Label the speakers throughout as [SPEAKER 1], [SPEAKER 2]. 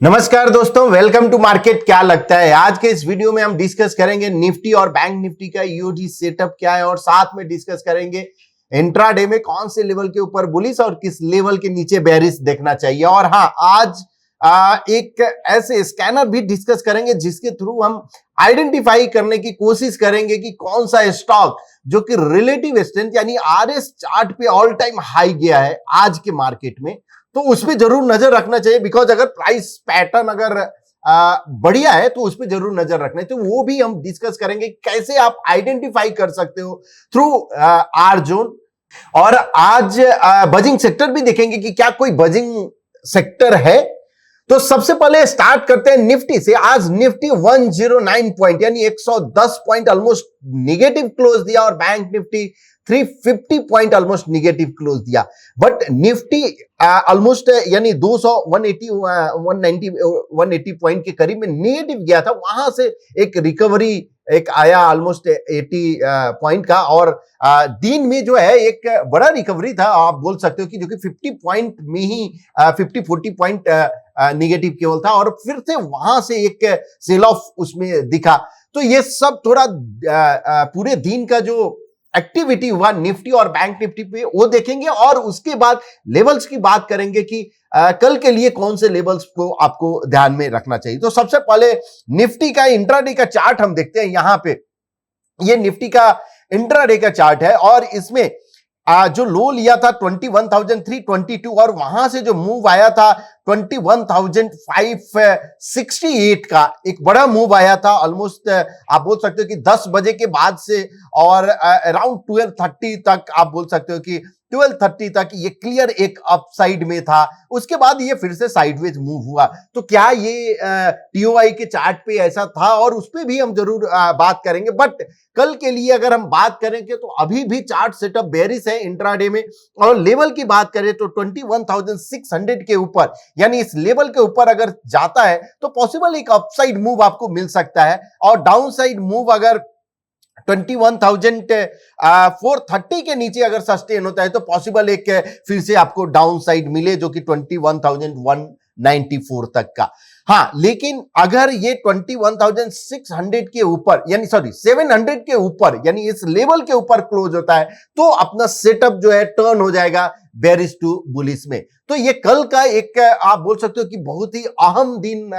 [SPEAKER 1] नमस्कार दोस्तों, welcome to market. क्या लगता है आज के इस वीडियो में हम डिस्कस करेंगे निफ्टी और बैंक निफ्टी का ईओजी सेटअप क्या है और साथ में डिस्कस करेंगे इंट्राडे में कौन से लेवल के ऊपर बुलिश और किस लेवल के नीचे बेरिश देखना चाहिए। और हाँ, आज एक ऐसे स्कैनर भी डिस्कस करेंगे जिसके थ्रू हम आइडेंटिफाई करने की कोशिश करेंगे कि कौन सा स्टॉक जो कि रिलेटिव स्ट्रेंथ यानी आरएस चार्ट पे ऑल टाइम हाई गया है आज के मार्केट में, तो उस पर जरूर नजर रखना चाहिए। बिकॉज अगर प्राइस पैटर्न अगर बढ़िया है तो उस पर जरूर नजर रखना है। तो वो भी हम डिस्कस करेंगे कैसे आप आइडेंटिफाई कर सकते हो थ्रू आर जोन। और आज बजिंग सेक्टर भी देखेंगे कि क्या कोई बजिंग सेक्टर है। तो सबसे पहले स्टार्ट करते हैं निफ्टी से। आज निफ्टी 109 पॉइंट यानी 110 पॉइंट ऑलमोस्ट निगेटिव क्लोज दिया और bank Nifty 350 point almost negative close दिया। बट निफ्टी ऑलमोस्ट यानी 200 180 190 180 पॉइंट के करीब में निगेटिव गया था, वहां से एक रिकवरी एक आया ऑलमोस्ट 80 पॉइंट का। और दिन में जो है एक बड़ा रिकवरी था, आप बोल सकते हो कि जो कि 50 पॉइंट में ही 50-40 पॉइंट निगेटिव केवल था और फिर से वहां से एक सेल ऑफ उसमें दिखा। तो ये सब थोड़ा पूरे दिन का जो एक्टिविटी हुआ निफ्टी और बैंक निफ्टी पे वो देखेंगे और उसके बाद लेवल्स की बात करेंगे कि कल के लिए कौन से लेवल्स को आपको ध्यान में रखना चाहिए। तो सबसे पहले निफ्टी का इंट्राडे का चार्ट हम देखते हैं। यहां पे ये निफ्टी का इंट्राडे का चार्ट है और इसमें जो लो लिया था 21,322 और वहां से जो मूव आया था 21,568 का एक बड़ा मूव आया था ऑलमोस्ट आप बोल सकते हो कि 10 बजे के बाद से और अराउंड 12:30 तक आप बोल सकते हो कि 12:30 तक ये क्लियर एक अपसाइड में था। उसके बाद ये फिर से साइडवेज मूव हुआ। तो क्या ये टीओआई के चार्ट पे ऐसा था, और उस पर भी हम जरूर बात करेंगे। बट कल के लिए अगर हम बात करेंगे तो अभी भी चार्ट सेटअप बेरिश है इंट्राडे में। और लेवल की बात करें तो 21,600 के ऊपर यानी इस लेवल के ऊपर अगर जाता है तो पॉसिबल एक अपसाइड मूव आपको मिल सकता है। और डाउनसाइड मूव अगर 21,430 के नीचे अगर सस्टेन होता है तो पॉसिबल एक फिर से आपको डाउन साइड मिले जो कि 21,194 तक का। हाँ, लेकिन अगर ये 21,600 के ऊपर यानी 700 के ऊपर यानी इस लेवल के ऊपर क्लोज होता है तो अपना सेटअप जो है टर्न हो जाएगा बेरिश टू बुलिश में। तो ये कल का एक आप बोल सकते हो कि बहुत ही अहम दिन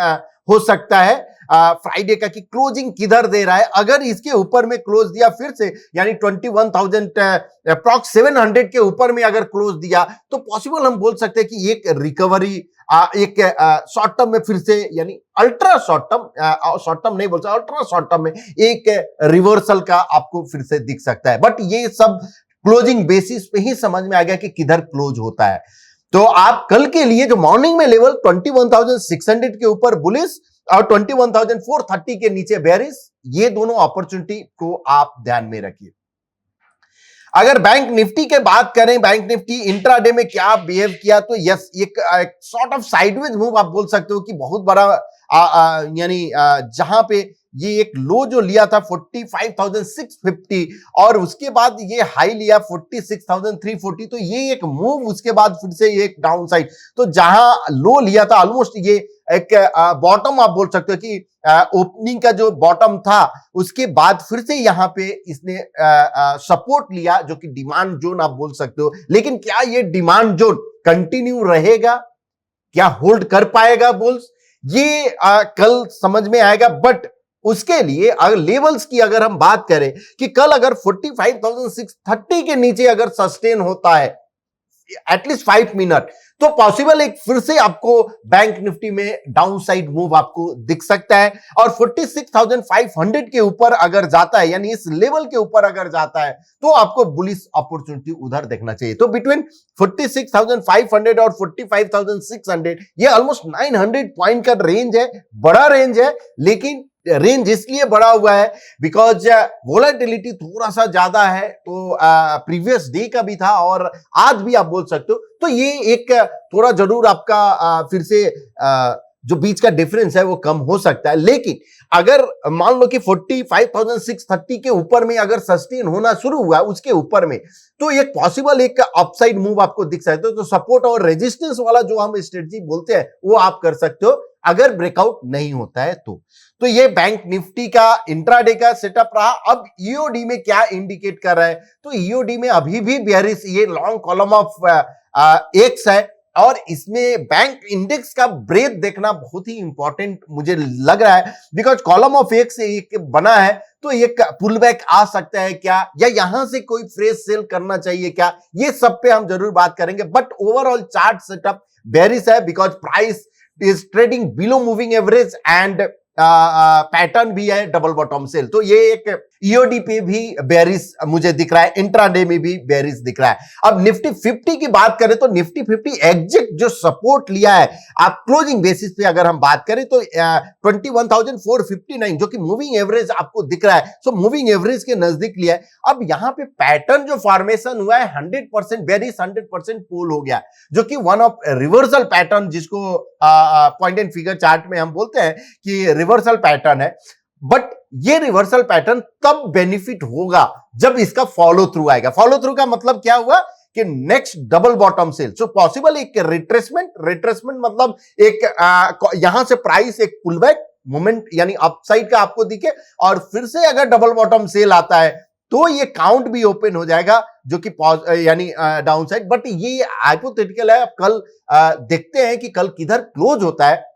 [SPEAKER 1] हो सकता है फ्राइडे का, कि क्लोजिंग किधर दे रहा है। अगर इसके ऊपर में क्लोज दिया फिर से यानी 21,000 अप्रॉक्स 700 के ऊपर में अगर क्लोज दिया तो पॉसिबल हम बोल सकते हैं कि एक रिकवरी एक शॉर्ट टर्म में फिर से यानी अल्ट्रा शॉर्ट टर्म नहीं बोल सकते, अल्ट्रा शॉर्ट टर्म में एक रिवर्सल का आपको फिर से दिख सकता है। बट ये सब क्लोजिंग बेसिस पे ही समझ में आ गया कि किधर क्लोज होता है। तो आप कल के लिए जो मॉर्निंग में लेवल 21,600 के ऊपर बुलिश और 21,430 के नीचे बेरिश, ये दोनों अपॉर्चुनिटी को आप ध्यान में रखिए। अगर बैंक निफ्टी के बात करें, बैंक निफ्टी इंट्राडे में क्या बिहेव किया, तो यस एक सॉर्ट ऑफ साइडवेज मूव आप बोल सकते हो कि बहुत बड़ा यानी जहां पे ये एक लो जो लिया था 45,650 और उसके बाद ये हाई लिया 46,340, तो ये एक मूव उसके बाद फिर से एक डाउन साइड। तो जहां लो लिया था ऑलमोस्ट ये एक बॉटम आप बोल सकते हो कि ओपनिंग का जो बॉटम था उसके बाद फिर से यहां पे इसने सपोर्ट लिया जो कि डिमांड जोन आप बोल सकते हो। लेकिन क्या ये डिमांड जोन कंटिन्यू रहेगा, क्या होल्ड कर पाएगा बुल्स, ये कल समझ में आएगा। बट उसके लिए अगर लेवल्स की अगर हम बात करें कि कल अगर 45,630 के नीचे अगर सस्टेन होता है एटलीस्ट 5 मिनट तो पॉसिबल एक फिर से आपको बैंक निफ्टी में डाउन साइड मूव आपको दिख सकता है। और 46,500 के ऊपर अगर जाता है यानी इस लेवल के ऊपर अगर जाता है तो आपको बुलिश अपॉर्चुनिटी उधर देखना चाहिए। तो बिटवीन 46,500 और 45,600 ये ऑलमोस्ट 900 पॉइंट का रेंज है, बड़ा रेंज है। लेकिन रेंज इसलिए बढ़ा हुआ है बिकॉज वोलेटिलिटी थोड़ा सा ज्यादा है, तो प्रीवियस डे का भी था और आज भी आप बोल सकते हो। तो ये एक थोड़ा जरूर आपका फिर से जो बीच का डिफरेंस है वो कम हो सकता है। लेकिन अगर मान लो कि 45,630 के ऊपर में अगर सस्टेन होना शुरू हुआ उसके ऊपर में, तो एक पॉसिबल एक अपसाइड मूव आपको दिख सकता है। तो सपोर्ट और रेजिस्टेंस वाला जो हम स्ट्रेटजी बोलते हैं वो आप कर सकते हो अगर ब्रेकआउट नहीं होता है तो ये बैंक निफ्टी का इंट्राडे का सेटअप रहा। अब ईओडी में क्या इंडिकेट कर रहा है, तो ईओडी में अभी भी बेयरिश, ये लॉन्ग कॉलम ऑफ एक्स है और इसमें बैंक इंडेक्स का ब्रेथ देखना बहुत ही इंपॉर्टेंट मुझे लग रहा है, बिकॉज कॉलम ऑफ एक्स एक बना है तो एक पुल बैक आ सकता है क्या, या यहां से कोई फ्रेश सेल करना चाहिए क्या, ये सब पे हम जरूर बात करेंगे। But overall chart setup bearish है because price is trading below moving average and pattern भी है डबल बॉटम सेल। तो ये एक ईओडी पे भी बेयरिश मुझे दिख रहा है, इंट्राडे में भी बेयरिश दिख रहा है। अब निफ्टी 50 की बात करें तो निफ्टी 50 एग्जैक्ट जो सपोर्ट लिया है, आप क्लोजिंग बेसिस पे अगर हम बात करें तो 21,459 जो कि मूविंग एवरेज आपको दिख रहा है, सो मूविंग एवरेज के नजदीक लिया है। अब यहां पे पैटर्न जो फॉर्मेशन हुआ है 100% बेयरिश 100% पुल हो गया, जो कि वन ऑफ रिवर्सल पैटर्न, जिसको पॉइंट एंड फिगर चार्ट में हम बोलते हैं कि रिवर्सल पैटर्न है। बट ये रिवर्सल पैटर्न तब बेनिफिट होगा जब इसका फॉलो थ्रू आएगा। फॉलो थ्रू का मतलब क्या हुआ कि next double bottom sell, so possible एक रिट्रेसमेंट मतलब एक यहां से प्राइस एक पुलबैक मोमेंट यानी अपसाइड का आपको दिखे और फिर से अगर डबल बॉटम सेल आता है तो ये काउंट भी ओपन हो जाएगा जो कि यानी डाउन साइड। बट ये हाइपोथेटिकल है, अब कल देखते हैं कि कल किधर क्लोज होता है,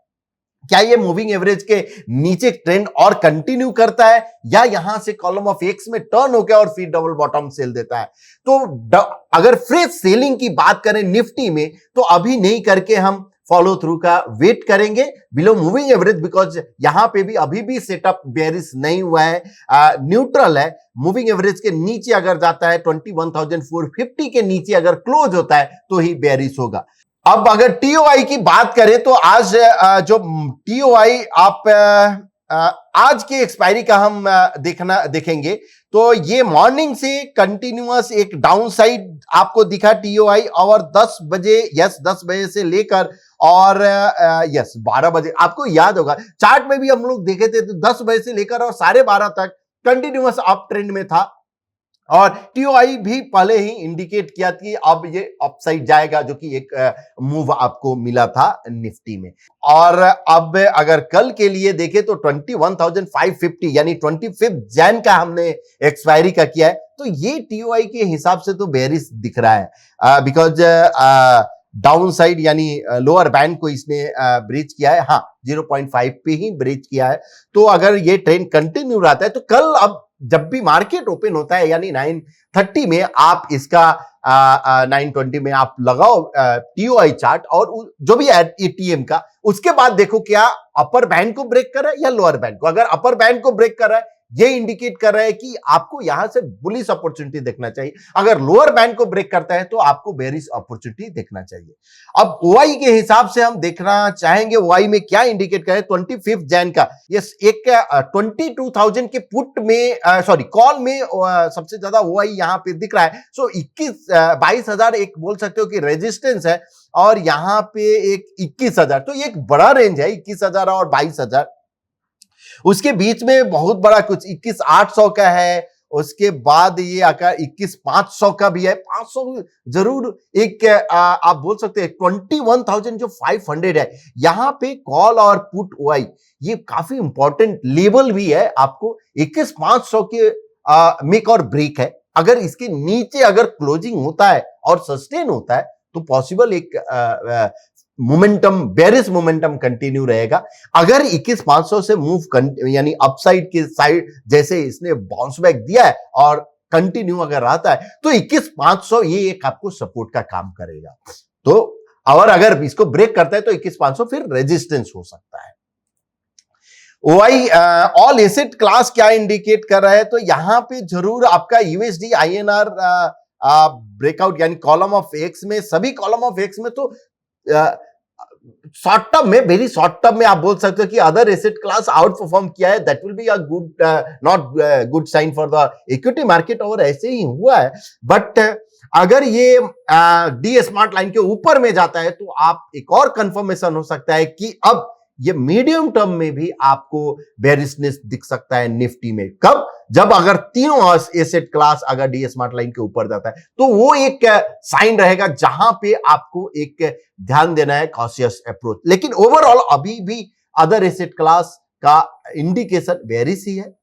[SPEAKER 1] क्या ये मूविंग एवरेज के नीचे ट्रेंड और कंटिन्यू करता है या यहां से कॉलम ऑफ एक्स में टर्न हो गया और फिर डबल बॉटम सेल देता है। तो अगर फ्रेश सेलिंग की बात करें निफ्टी में तो अभी नहीं करके हम फॉलो थ्रू का वेट करेंगे बिलो मूविंग एवरेज, बिकॉज यहां पे भी अभी भी सेटअप बेयरिश नहीं हुआ है, न्यूट्रल है। मूविंग एवरेज के नीचे अगर जाता है 21,450 के नीचे अगर क्लोज होता है तो ही बेयरिश होगा। अब अगर टीओआई की बात करें तो आज जो टीओआई आप आज के एक्सपायरी का हम देखेंगे तो ये मॉर्निंग से कंटिन्यूअस एक डाउन साइड आपको दिखा टीओआई, और 10 बजे से लेकर और 12 बजे, आपको याद होगा चार्ट में भी हम लोग देखे थे तो 10 बजे से लेकर और 12:30 तक कंटिन्यूअस अप ट्रेंड में था और टीओआई भी पहले ही इंडिकेट किया कि अब ये अपसाइड जाएगा, जो कि एक मूव आपको मिला था निफ्टी में। और अब अगर कल के लिए देखें तो 21,550 यानी 25 जैन का हमने एक्सपायरी का किया है, तो ये टीओआई के हिसाब से तो बेयरिश दिख रहा है बिकॉज डाउन साइड यानी लोअर बैंड को इसने ब्रीच किया है, हाँ 0.5 पे ही ब्रीच किया है। तो अगर ये ट्रेंड कंटिन्यू रहता है तो कल अब जब भी मार्केट ओपन होता है यानी 9:30 में आप इसका 9:20 में आप लगाओ टीओआई चार्ट और जो भी एटीएम का, उसके बाद देखो क्या अपर बैंड को ब्रेक कर रहा है या लोअर बैंड को। अगर अपर बैंड को ब्रेक कर रहा है ये इंडिकेट कर रहा है कि आपको यहां से बुलिश अपॉर्चुनिटी देखना चाहिए, अगर लोअर बैंड को ब्रेक करता है तो आपको बेरिश अपॉर्चुनिटी देखना चाहिए। अब ओआई के हिसाब से हम देखना चाहेंगे ओआई में क्या इंडिकेट करे 25 जैन का, यस एक 22,000 के पुट में कॉल में सबसे ज्यादा ओआई यहां पे दिख रहा है। सो 22,000 एक बोल सकते हो कि रेजिस्टेंस है और यहां पे एक 21,000, तो ये एक बड़ा रेंज है 21,000 और 22,000, उसके बीच में बहुत बड़ा कुछ 21,800 का है, उसके बाद ये आकर 21,500 का भी है। 500 जरूर एक आप बोल सकते हैं 21,500 है, यहां पे कॉल और पुट ओआई ये काफी इंपॉर्टेंट लेवल भी है आपको। 21,500 के मेक और ब्रेक है, अगर इसके नीचे अगर क्लोजिंग होता है और सस्टेन होता है तो पॉसिबल एक मोमेंटम बेरिश मोमेंटम कंटिन्यू रहेगा। अगर 21,500 से मूव यानी अपसाइड के साइड जैसे इसने बाउंस बैक दिया है और कंटिन्यू अगर आता है तो 21,500 ये एक आपको सपोर्ट का काम करेगा। तो और अगर इसको ब्रेक करता है तो 21,500 फिर रेजिस्टेंस हो सकता है। ओआई ऑल एसेट क्लास क्या इंडिकेट कर रहा है, तो यहां पे जरूर आपका यूएसडी आईएनआर ब्रेकआउट यानी कॉलम ऑफ एक्स में, सभी कॉलम ऑफ एक्स में तो शॉर्ट टर्म में, वेरी शॉर्ट टर्म में आप बोल सकते हो कि other asset class outperform किया है, that will be a good not good sign for the equity market, और ऐसे ही हुआ है। बट अगर ये डी स्मार्ट लाइन के ऊपर में जाता है तो आप एक और कंफर्मेशन हो सकता है कि अब ये मीडियम टर्म में भी आपको बेरिशनेस दिख सकता है निफ्टी में। कब? जब अगर तीनों एसेट क्लास अगर डी स्मार्ट लाइन के ऊपर जाता है तो वो एक साइन रहेगा जहां पे आपको एक ध्यान देना है, कॉशियस अप्रोच। लेकिन ओवरऑल अभी भी अदर एसेट क्लास का इंडिकेशन बेरिश ही है,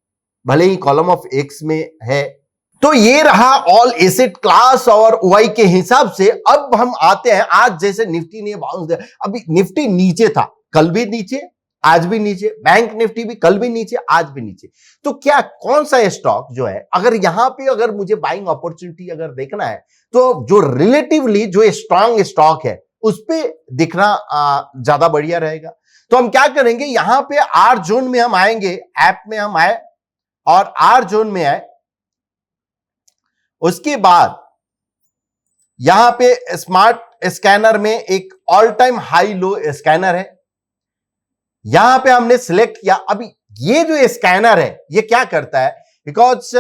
[SPEAKER 1] भले ही कॉलम ऑफ एक्स में है। तो ये रहा ऑल एसेट क्लास और ओआई के हिसाब से। अब हम आते हैं, आज जैसे निफ्टी ने बाउंस दिया, अभी निफ्टी नीचे था, कल भी नीचे, आज भी नीचे, बैंक निफ्टी भी कल भी नीचे, आज भी नीचे। तो क्या कौन सा स्टॉक जो है, अगर यहां पे अगर मुझे बाइंग अपॉर्चुनिटी अगर देखना है तो जो रिलेटिवली जो स्ट्रांग स्टॉक है उस पर दिखना ज्यादा बढ़िया रहेगा। तो हम क्या करेंगे, यहां पे आर जोन में हम आएंगे, ऐप में हम आए और आर जोन में आए, उसके बाद यहां पे स्मार्ट स्कैनर में एक all time high low scanner है, यहां पे हमने सिलेक्ट किया। अभी ये जो स्कैनर है ये क्या करता है, बिकॉज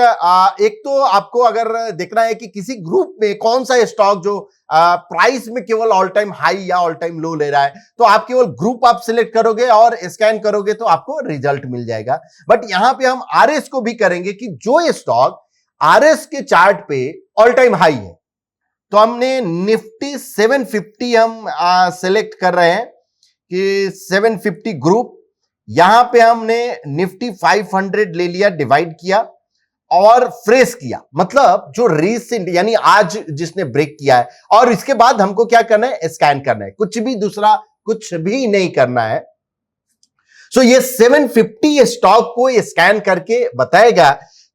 [SPEAKER 1] एक तो आपको अगर देखना है कि किसी ग्रुप में कौन सा स्टॉक जो प्राइस में केवल ऑल टाइम हाई या ऑल टाइम लो ले रहा है, तो आप केवल ग्रुप आप सिलेक्ट करोगे और स्कैन करोगे तो आपको रिजल्ट मिल जाएगा। बट यहां पे हम आरएस को भी करेंगे कि जो स्टॉक आरएस के चार्ट पे ऑल टाइम हाई है, तो हमने निफ्टी 750 हम सिलेक्ट कर रहे हैं कि 750 ग्रुप, यहां पे हमने निफ्टी 500 ले लिया, डिवाइड किया और फ्रेश किया, मतलब जो रीसेंट यानी आज जिसने ब्रेक किया है, और इसके बाद हमको क्या करना है, स्कैन करना है, कुछ भी दूसरा कुछ भी नहीं करना है। सो ये 750 स्टॉक को स्कैन करके बताएगा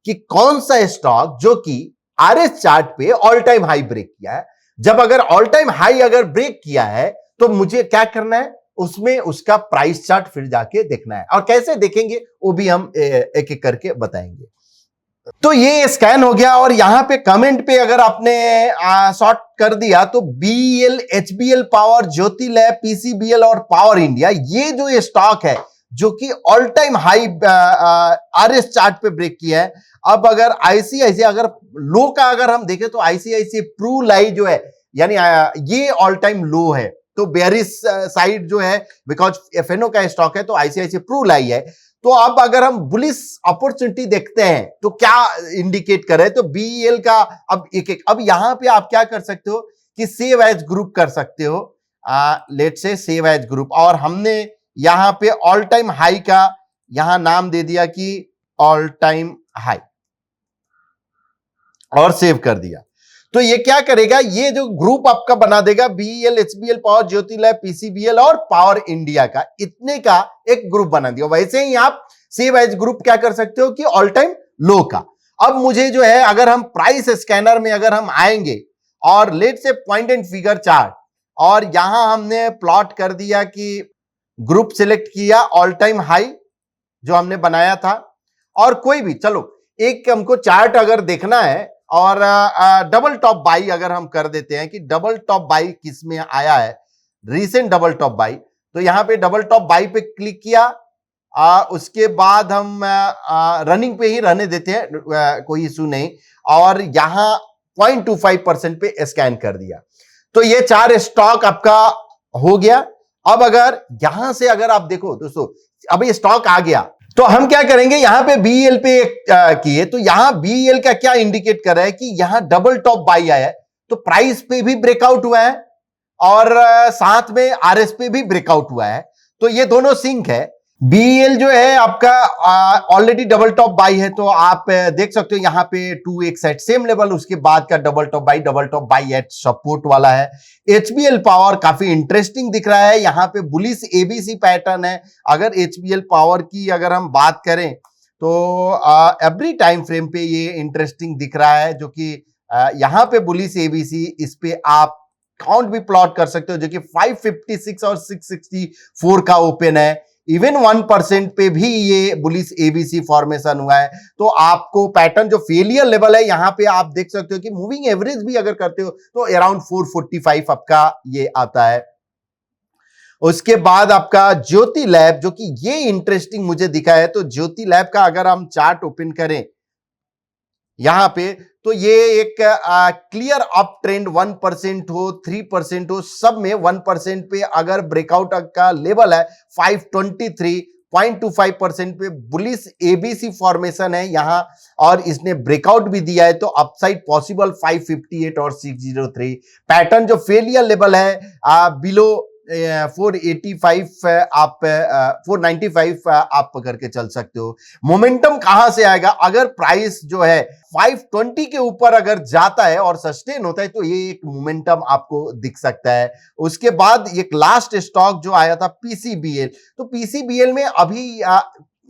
[SPEAKER 1] कि कौन सा स्टॉक जो कि आरएस चार्ट पे ऑल टाइम हाई ब्रेक किया है। जब अगर ऑल टाइम हाई अगर ब्रेक किया है तो मुझे क्या करना है, उसमें उसका प्राइस चार्ट फिर जाके देखना है, और कैसे देखेंगे वो भी हम एक एक करके बताएंगे। तो ये स्कैन हो गया, और यहां पे कमेंट पे अगर आपने शॉर्ट कर दिया तो बीएल, एचबीएल पावर, ज्योति लैब, पीसीबीएल और पावर इंडिया, ये जो स्टॉक है जो कि all time high RS chart पे ब्रेक किया है। अब अगर आईसीआईसी अगर लो का अगर हम देखें तो आईसीआईसी प्रू लाई जो है, यानी ये ऑल टाइम लो है, तो बेरिश साइड जो है, बिकॉज एफएनओ का स्टॉक है तो आईसीआईसी प्रू लाई है। तो अब अगर हम बुलिश अपॉर्चुनिटी देखते हैं तो क्या इंडिकेट करे, तो बीएल का अब एक एक, अब यहां पे आप क्या कर सकते हो कि सेव एज ग्रुप कर सकते हो, लेट से सेव एज ग्रुप, और हमने यहां पे ऑल टाइम हाई का यहां नाम दे दिया कि ऑल टाइम हाई, और सेव कर दिया। तो ये क्या करेगा, ये जो ग्रुप आपका बना देगा बीएल, एचबीएल पावर, ज्योति लैब, पीसीबीएल और पावर इंडिया का, इतने का एक ग्रुप बना दिया। वैसे ही आप सेव एज ग्रुप क्या कर सकते हो कि ऑल टाइम लो का। अब मुझे जो है, अगर हम प्राइस स्कैनर में अगर हम आएंगे और लेट से पॉइंट एंड फिगर चार्ट, और यहां हमने प्लॉट कर दिया कि ग्रुप सिलेक्ट किया ऑल टाइम हाई जो हमने बनाया था, और कोई भी, चलो एक हमको चार्ट अगर देखना है, और डबल टॉप बाई अगर हम कर देते हैं कि डबल टॉप बाई किस में आया है, रीसेंट डबल टॉप बाई, तो यहां पे डबल टॉप बाई पे क्लिक किया, उसके बाद हम रनिंग पे ही रहने देते हैं, कोई इशू नहीं, और यहां 0.25% पे स्कैन कर दिया। तो ये 4 स्टॉक आपका हो गया। अब अगर यहां से अगर आप देखो दोस्तों, अब ये स्टॉक आ गया, तो हम क्या करेंगे, यहां पे बीएल पे किए, तो यहां बीएल का क्या इंडिकेट कर रहा है कि यहां डबल टॉप बाई आया है, तो प्राइस पे भी ब्रेकआउट हुआ है, और साथ में आरएस पे भी ब्रेकआउट हुआ है, तो ये दोनों सिंक है। बीएल जो है आपका ऑलरेडी डबल टॉप बाई है, तो आप देख सकते हो यहां पे 2x एट सेम लेवल, उसके बाद का double top by eight support वाला है। एचबीएल पावर काफी इंटरेस्टिंग दिख रहा है, यहां पे बुलिश एबीसी पैटर्न है। अगर एचबीएल पावर की अगर हम बात करें तो एवरी टाइम फ्रेम पे ये इंटरेस्टिंग दिख रहा है, जो कि यहां पे बुलिश एबीसी, इस पे आप काउंट भी प्लॉट कर सकते हो, जो कि 556 और 664 का ओपन है। इवन 1% पे भी ये बुलिश एबीसी फॉर्मेशन हुआ है। तो आपको पैटर्न जो फेलियर लेवल है, यहां पे आप देख सकते हो कि मूविंग एवरेज भी अगर करते हो तो अराउंड 445 आपका ये आता है। उसके बाद आपका ज्योति लैब, जो कि ये इंटरेस्टिंग मुझे दिखा है, तो ज्योति लैब का अगर हम चार्ट ओपन करें, यहां पे तो ये एक क्लियर अप ट्रेंड 1% हो 3% हो, सब में 1% पे अगर ब्रेकआउट का लेवल है 523.25% पे बुलिश एबीसी फॉर्मेशन है यहां, और इसने ब्रेकआउट भी दिया है, तो अपसाइड पॉसिबल 558 और 603। पैटर्न जो फेलियर लेवल है बिलो 485 आप 495 आप पकड़ के चल सकते हो। मोमेंटम कहां से आएगा? अगर प्राइस जो है 520 के ऊपर अगर जाता है और सस्टेन होता है तो ये एक मोमेंटम आपको दिख सकता है। उसके बाद एक लास्ट स्टॉक जो आया था पीसीबीएल, तो पीसीबीएल में अभी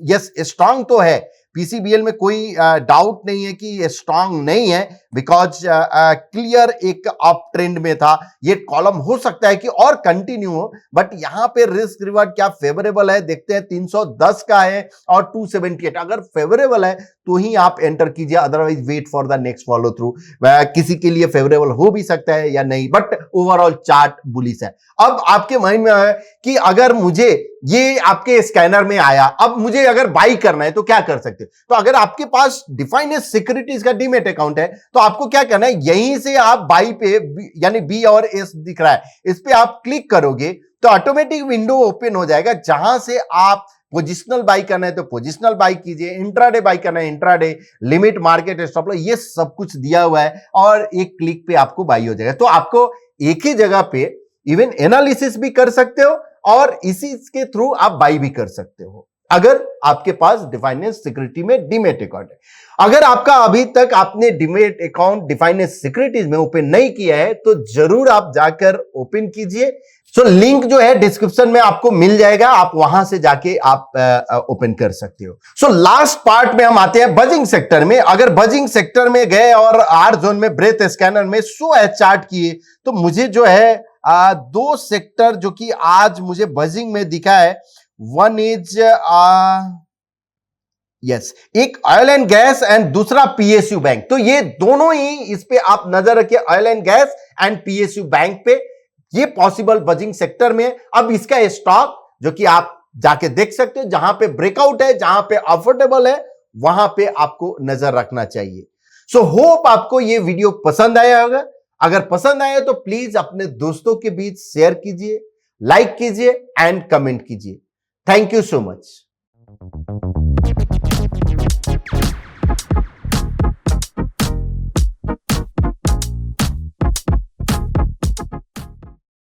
[SPEAKER 1] यस स्ट्रांग तो है, पीसीबीएल में कोई डाउट नहीं है कि ये स्ट्रांग नहीं है, बिकॉज क्लियर एक अप ट्रेंड में था। ये कॉलम हो सकता है कि और कंटिन्यू हो, बट यहां पे रिस्क रिवार्ड क्या फेवरेबल है देखते हैं। 310 का है और 278, अगर फेवरेबल है तो ही आप एंटर कीजिए, otherwise wait for the next follow through. किसी के लिए फेवरेबल हो भी सकता है या नहीं, बट ओवरऑल चार्ट बुलिश है। अब आपके माइंड में है कि अगर मुझे ये आपके स्कैनर में आया, अब मुझे अगर बाई करना है तो क्या कर सकते? तो अगर आपके पास डिफाइंड सिक्योरिटीज का डीमेट अकाउंट है तो आपको क्या करना है, यहीं से आप बाई पे यानी बी और एस दिख रहा है, इस पे आप क्लिक करोगे तो ऑटोमेटिक विंडो ओपन हो जाएगा, जहां से आप पोजिशनल बाई करना है तो पोजिशनल बाई कीजिए, इंट्राडे बाई करना है intraday, limit market stop loss, ये सब कुछ दिया हुआ है और एक क्लिक पे आपको बाई हो जाएगा। तो आपको एक ही जगह पे इवन एनालिसिस भी कर सकते हो और इसी के थ्रू आप बाई भी कर सकते हो, अगर आपके पास डिफाइनेंस सिक्योरिटी में डीमेट अकाउंट है। अगर आपका अभी तक आपने डीमेट अकाउंट डिफाइनेंस सिक्योरिटीज में ओपन नहीं किया है तो जरूर आप जाकर ओपन कीजिए। सो लिंक जो है डिस्क्रिप्शन में आपको मिल जाएगा, आप वहां से जाके आप ओपन कर सकते हो। सो लास्ट पार्ट में हम आते हैं बजिंग सेक्टर में। अगर बजिंग सेक्टर में गए और आर जोन में ब्रेथ स्कैनर में शो एज चार्ट किए तो मुझे जो है दो सेक्टर जो कि आज मुझे बजिंग में दिखा है, वन इज यस एक ऑयल एंड गैस एंड दूसरा पीएसयू बैंक। तो ये दोनों ही, इस पे आप नजर रखिए, oil and gas and PSU bank पे, ये पॉसिबल बजिंग सेक्टर में। अब इसका स्टॉक जो कि आप जाके देख सकते हो, जहां पे ब्रेकआउट है, जहां पे अफोर्डेबल है, वहां पे आपको नजर रखना चाहिए। सो होप आपको ये वीडियो पसंद आया होगा। अगर पसंद आया तो प्लीज अपने दोस्तों के बीच शेयर कीजिए, लाइक कीजिए एंड कमेंट कीजिए। Thank you so much.